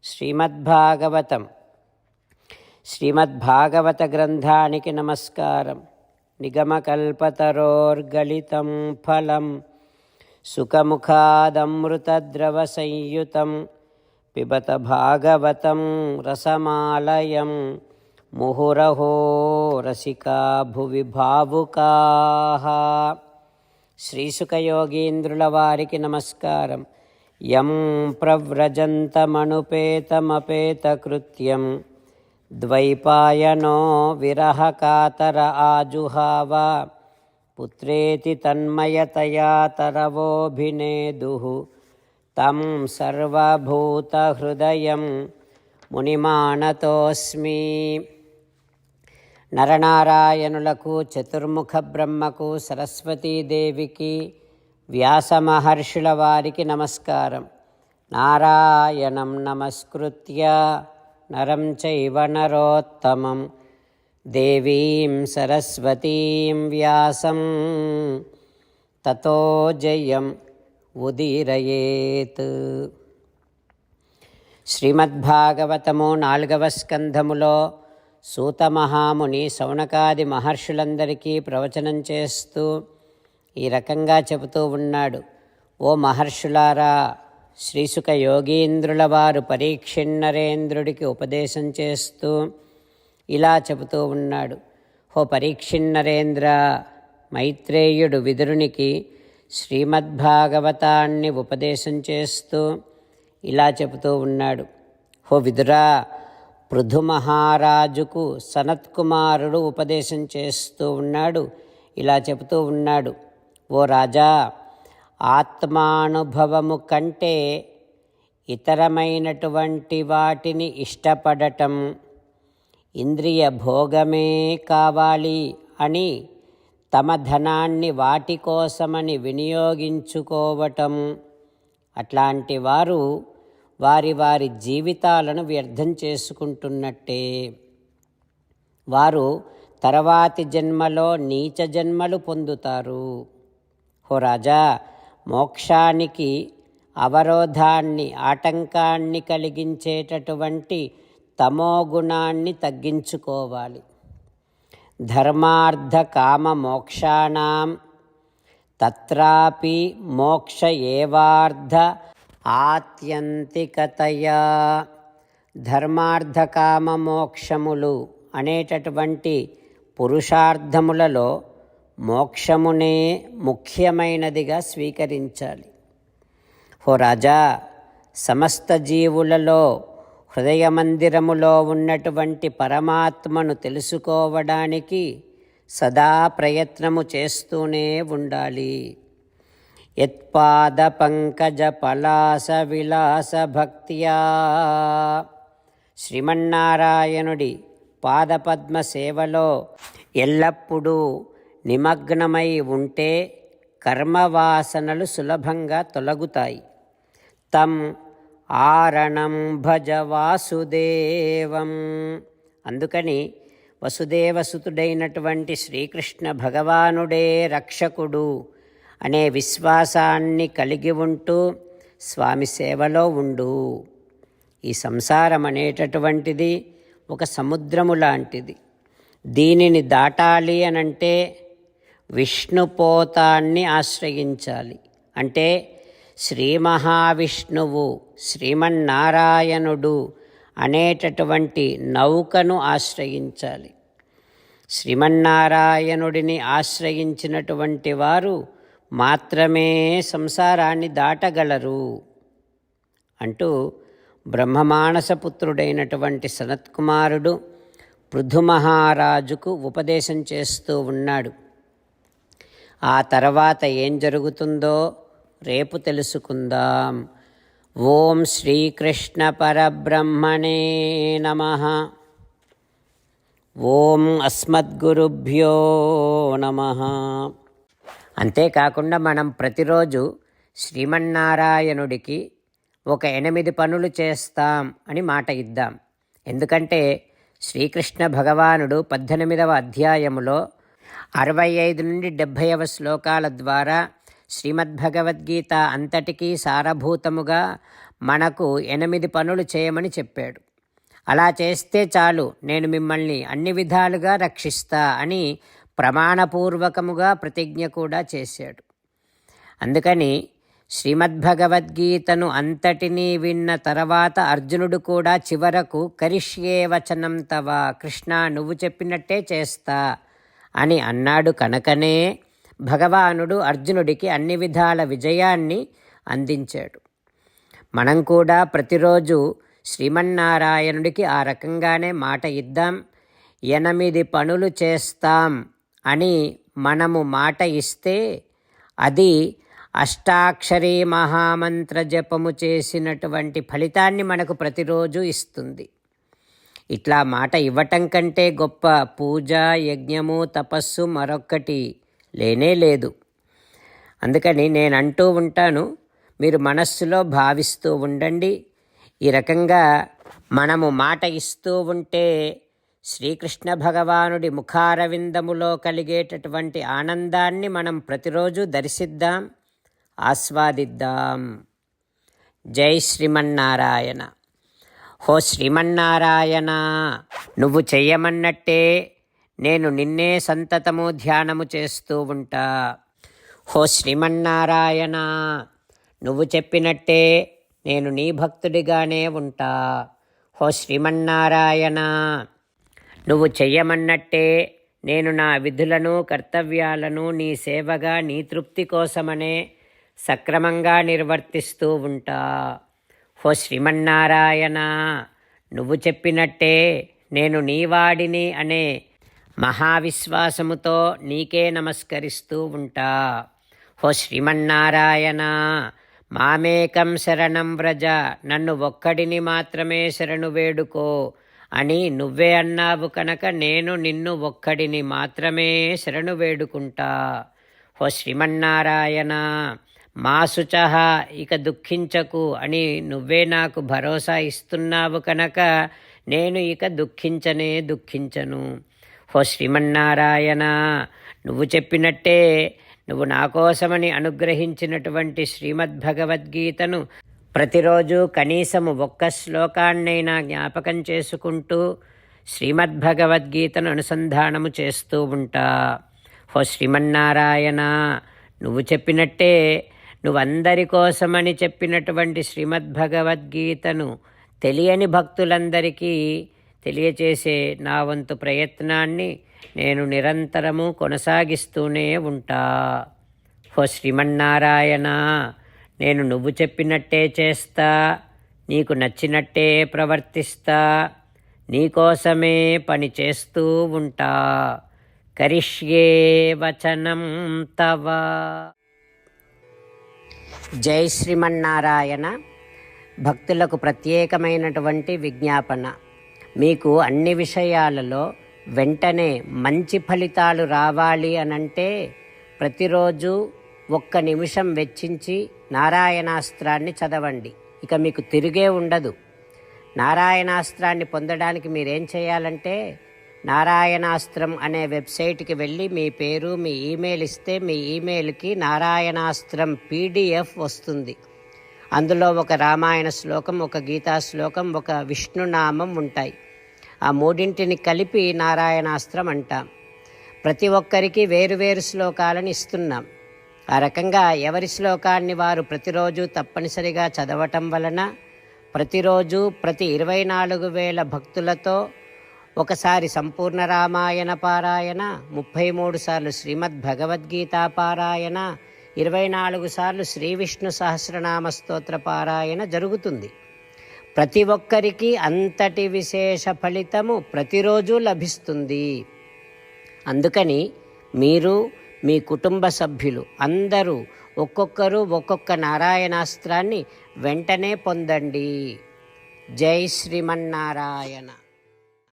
శ్రీమద్భాగవతం. శ్రీమద్భాగవత గ్రంథానికి నమస్కారం. నిగమకల్పతరోర్గళితం ఫలం సుఖముఖాదమృతద్రవ సంయుతం పిబత భాగవతం రసమాలయం ముహురహో రసికా భువి భావుకాః. శ్రీసుఖయోగీంద్రుల వారికి నమస్కారం. యం ప్రవ్రజంతమనుపేతమపేతకృత్యం ద్వైపాయనో విరహకాతర ఆజుహావ పుత్రేతి తన్మయతయా తరవోభినేదుః తం సర్వభూతహృదయం మునిమానతోస్మి. నరనారాయణులకు, చతుర్ముఖ బ్రహ్మకు, సరస్వతీదేవికి, వ్యాసమహర్షుల వారికి నమస్కారం. నారాయణం నమస్కృత్య నరం చైవ నరోత్తమం దేవీం సరస్వతీం వ్యాసం తతో జయం ఉదీరయేత్. శ్రీమద్భాగవతము 4వ స్కంధములో సూత మహాముని శౌనకాది మహర్షులందరికీ ప్రవచనం చేస్తూ ఈ రకంగా చెబుతూ ఉన్నాడు. ఓ మహర్షులారా, శ్రీసుఖ యోగీంద్రుల వారు పరీక్షిన్నరేంద్రుడికి ఉపదేశం చేస్తూ ఇలా చెబుతూ ఉన్నాడు. ఓ పరీక్షిన్నరేంద్ర, మైత్రేయుడు విదురునికి శ్రీమద్భాగవతాన్ని ఉపదేశం చేస్తూ ఇలా చెబుతూ ఉన్నాడు. ఓ విదురా, పృథు మహారాజుకు సనత్కుమారుడు ఉపదేశం చేస్తూ ఉన్నాడు. ఇలా చెబుతూ ఉన్నాడు. ఓ రాజా, ఆత్మానుభవము కంటే ఇతరమైనటువంటి వాటిని ఇష్టపడటం, ఇంద్రియ భోగమే కావాలి అని తమ ధనాన్ని వాటి కోసమని వినియోగించుకోవటం, అట్లాంటి వారు వారి వారి జీవితాలను వ్యర్థం చేసుకుంటున్నట్టే. వారు తర్వాతి జన్మలో నీచ జన్మలు పొందుతారు. ఓ రాజా, మోక్షానికి అవరోధాన్ని, ఆటంకాన్ని కలిగించేటటువంటి తమోగుణాన్ని తగ్గించుకోవాలి. ధర్మార్థ కామ మోక్షాణం తత్రాపి మోక్ష ఏవార్థ ఆత్యంతికతయా. ధర్మార్థ కామ మోక్షములు అనేటటువంటి పురుషార్థములలో మోక్షమునే ముఖ్యమైనదిగా స్వీకరించాలి. ఓ రాజా, సమస్త జీవులలో హృదయ మందిరములో ఉన్నటువంటి పరమాత్మను తెలుసుకోవడానికి సదా ప్రయత్నము చేస్తూనే ఉండాలి. యత్పాద పంకజ పలాస విలాస భక్త్యా. శ్రీమన్నారాయణుడి పాదపద్మ సేవలో ఎల్లప్పుడూ నిమగ్నమై ఉంటే కర్మవాసనలు సులభంగా తొలగుతాయి. తం ఆరణం భజ వాసుదేవం. అందుకని వసుదేవసుతుడైనటువంటి శ్రీకృష్ణ భగవానుడే రక్షకుడు అనే విశ్వాసాన్ని కలిగి ఉంటూ స్వామి సేవలో ఉండు. ఈ సంసారం అనేటటువంటిది ఒక సముద్రము లాంటిది. దీనిని దాటాలి అనంటే విష్ణుపోతాన్ని ఆశ్రయించాలి. అంటే శ్రీ మహావిష్ణువు, శ్రీమన్నారాయణుడు అనేటటువంటి నౌకను ఆశ్రయించాలి. శ్రీమన్నారాయణుడిని ఆశ్రయించినటువంటి వారు మాత్రమే సంసారాన్ని దాటగలరు అంటూ బ్రహ్మమానసపుత్రుడైనటువంటి సనత్కుమారుడు పృథు మహారాజుకు ఉపదేశం చేస్తూ ఉన్నాడు. ఆ తర్వాత ఏం జరుగుతుందో రేపు తెలుసుకుందాం. ఓం శ్రీకృష్ణ పరబ్రహ్మణే నమః. ఓం అస్మద్గురుభ్యో నమః. అంతేకాకుండా మనం ప్రతిరోజు శ్రీమన్నారాయణుడికి ఒక 8 పనులు చేస్తాం అని మాట ఇద్దాం. ఎందుకంటే శ్రీకృష్ణ భగవానుడు 18వ అధ్యాయములో 65 నుండి 70వ శ్లోకాల ద్వారా శ్రీమద్భగవద్గీత అంతటికీ సారభూతముగా మనకు 8 పనులు చేయమని చెప్పాడు. అలా చేస్తే చాలు, నేను మిమ్మల్ని అన్ని విధాలుగా రక్షిస్తా అని ప్రమాణపూర్వకముగా ప్రతిజ్ఞ కూడా చేశాడు. అందుకని శ్రీమద్భగవద్గీతను అంతటినీ విన్న తర్వాత అర్జునుడు కూడా చివరకు కరిష్యే వచనం తవ, కృష్ణ నువ్వు చెప్పినట్టే చేస్తా అని అన్నాడు. కనుకనే భగవానుడు అర్జునుడికి అన్ని విధాల విజయాన్ని అందించాడు. మనం కూడా ప్రతిరోజు శ్రీమన్నారాయణుడికి ఆ రకంగానే మాట ఇద్దాం. 8 పనులు చేస్తాం అని మనము మాట ఇస్తే అది అష్టాక్షరీ మహామంత్ర జపము చేసినటువంటి ఫలితాన్ని మనకు ప్రతిరోజు ఇస్తుంది. ఇట్లా మాట ఇవ్వటం కంటే గొప్ప పూజ, యజ్ఞము, తపస్సు మరొక్కటి లేనే లేదు. అందుకని నేను అంటూ ఉంటాను, మీరు మనస్సులో భావిస్తూ ఉండండి. ఈ రకంగా మనము మాట ఇస్తూ ఉంటే శ్రీకృష్ణ భగవానుడి ముఖారవిందములో కలిగేటటువంటి ఆనందాన్ని మనం ప్రతిరోజు దర్శిద్దాం, ఆస్వాదిద్దాం. జై శ్రీమన్నారాయణ. హో శ్రీమన్నారాయణ, నువ్వు చెయ్యమన్నట్టే నేను నిన్నే సంతతము ధ్యానము చేస్తూ ఉంటా. హో శ్రీమన్నారాయణ, నువ్వు చెప్పినట్టే నేను నీ భక్తుడిగానే ఉంటా. హో శ్రీమన్నారాయణ, నువ్వు చెయ్యమన్నట్టే నేను నా విధులను, కర్తవ్యాలను నీ సేవగా, నీ తృప్తి కోసమనే సక్రమంగా నిర్వర్తిస్తూ ఉంటా. హో శ్రీమన్నారాయణ, నువ్వు చెప్పినట్టే నేను నీవాడిని అనే మహావిశ్వాసముతో నీకే నమస్కరిస్తూ ఉంటా. హో శ్రీమన్నారాయణ, మామేకం శరణం వ్రజ, నన్ను ఒక్కడిని మాత్రమే శరణు వేడుకో అని నువ్వే అన్నావు కనుక నేను నిన్ను ఒక్కడిని మాత్రమే శరణు వేడుకుంటా. హో శ్రీమన్నారాయణ, మా శుచః, ఇక దుఃఖించకు అని నువ్వే నాకు భరోసా ఇస్తున్నావు కనుక నేను ఇక దుఃఖించను. హో శ్రీమన్నారాయణ, నువ్వు చెప్పినట్టే నువ్వు నా కోసమని అనుగ్రహించినటువంటి శ్రీమద్భగవద్గీతను ప్రతిరోజు కనీసము 1 శ్లోకాన్నైనా జ్ఞాపకం చేసుకుంటూ శ్రీమద్భగవద్గీతను అనుసంధానము చేస్తూ ఉంటా. హో శ్రీమన్నారాయణ, నువ్వు చెప్పినట్టే నువ్వందరి కోసమని చెప్పినటువంటి శ్రీమద్భగవద్గీతను తెలియని భక్తులందరికీ తెలియచేసే నా వంతు ప్రయత్నాన్ని నేను నిరంతరము కొనసాగిస్తూనే ఉంటా. హో శ్రీమన్నారాయణ, నేను నువ్వు చెప్పినట్టే చేస్తా, నీకు నచ్చినట్టే ప్రవర్తిస్తా, నీకోసమే పని చేస్తూ ఉంటా. కరిష్యే వచనం తవ. జై శ్రీమన్నారాయణ. భక్తులకు ప్రత్యేకమైనటువంటి విజ్ఞాపన. మీకు అన్ని విషయాలలో వెంటనే మంచి ఫలితాలు రావాలి అనంటే ప్రతిరోజు 1 నిమిషం వెచ్చించి నారాయణాస్త్రాన్ని చదవండి. ఇక మీకు తిరిగే ఉండదు. నారాయణాస్త్రాన్ని పొందడానికి మీరేం చేయాలంటే నారాయణాస్త్రం అనే వెబ్సైట్కి వెళ్ళి మీ పేరు, మీ ఈమెయిల్ ఇస్తే మీ ఈమెయిల్కి నారాయణాస్త్రం PDF వస్తుంది. అందులో ఒక రామాయణ శ్లోకం, ఒక గీతా శ్లోకం, ఒక విష్ణునామం ఉంటాయి. ఆ 3 కలిపి నారాయణాస్త్రం అంటాం. ప్రతి ఒక్కరికి వేరువేరు శ్లోకాలను ఇస్తున్నాం. ఆ రకంగా ఎవరి శ్లోకాన్ని వారు ప్రతిరోజు తప్పనిసరిగా చదవటం వలన ప్రతిరోజు ప్రతి 24,000 భక్తులతో ఒకసారి సంపూర్ణ రామాయణ పారాయణ, 33 సార్లు శ్రీమద్భగవద్గీత పారాయణ, 24 సార్లు శ్రీ విష్ణు సహస్రనామ స్తోత్ర పారాయణ జరుగుతుంది. ప్రతి ఒక్కరికి అంతటి విశేష ఫలితము ప్రతిరోజు లభిస్తుంది. అందుకని మీరు, మీ కుటుంబ సభ్యులు అందరూ ఒక్కొక్కరు ఒక్కొక్క నారాయణాస్త్రాన్ని వెంటనే పొందండి. జై శ్రీమన్నారాయణ.